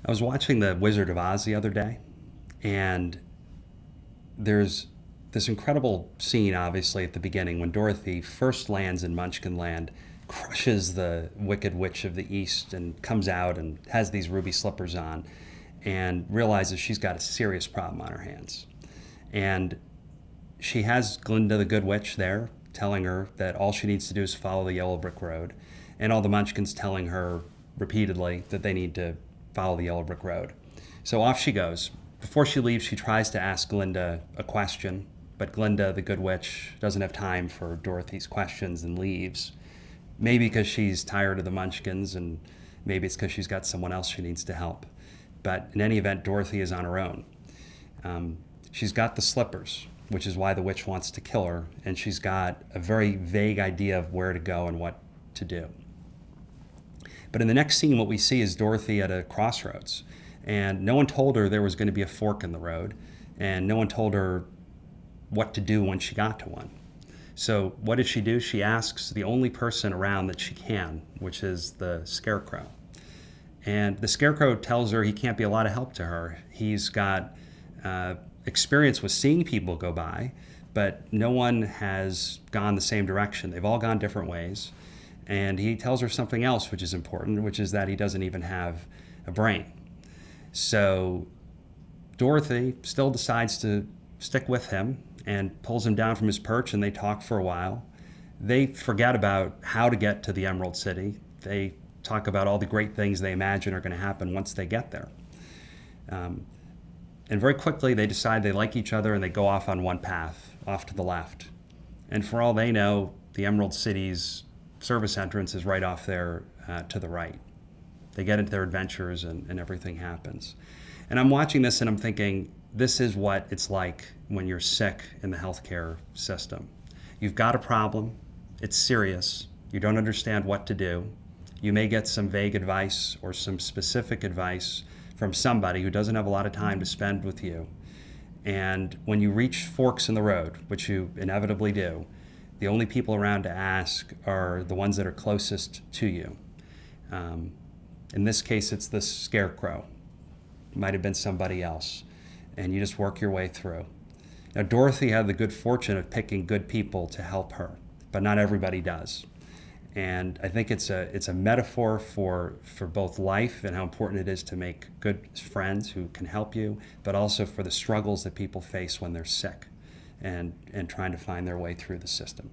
I was watching The Wizard of Oz the other day, and there's this incredible scene, obviously, at the beginning when Dorothy first lands in Munchkinland, crushes the Wicked Witch of the East, and comes out and has these ruby slippers on, and realizes she's got a serious problem on her hands. And she has Glinda the Good Witch there telling her that all she needs to do is follow the yellow brick road, and all the Munchkins telling her repeatedly that they need to follow the yellow brick road. So off she goes. Before she leaves, she tries to ask Glinda a question, but Glinda the Good Witch doesn't have time for Dorothy's questions and leaves. Maybe because she's tired of the Munchkins, and maybe it's because she's got someone else she needs to help. But in any event, Dorothy is on her own. She's got the slippers, which is why the witch wants to kill her, and she's got a very vague idea of where to go and what to do. But in the next scene, what we see is Dorothy at a crossroads, and no one told her there was going to be a fork in the road, and no one told her what to do when she got to one. So what does she do? She asks the only person around that she can, which is the Scarecrow. And the Scarecrow tells her he can't be a lot of help to her. He's got experience with seeing people go by, but no one has gone the same direction. They've all gone different ways. And he tells her something else which is important, which is that he doesn't even have a brain. So Dorothy still decides to stick with him and pulls him down from his perch, and they talk for a while. They forget about how to get to the Emerald City. They talk about all the great things they imagine are going to happen once they get there. And very quickly they decide they like each other, and they go off on one path, off to the left. And for all they know, the Emerald City's service entrance is right off there to the right. They get into their adventures, and everything happens. And I'm watching this and I'm thinking, this is what it's like when you're sick in the healthcare system. You've got a problem, it's serious, you don't understand what to do. You may get some vague advice or some specific advice from somebody who doesn't have a lot of time to spend with you. And when you reach forks in the road, which you inevitably do, the only people around to ask are the ones that are closest to you. In this case, it's the Scarecrow. It might have been somebody else. And you just work your way through. Now, Dorothy had the good fortune of picking good people to help her, but not everybody does. And I think it's a metaphor for both life and how important it is to make good friends who can help you, but also for the struggles that people face when they're sick and trying to find their way through the system.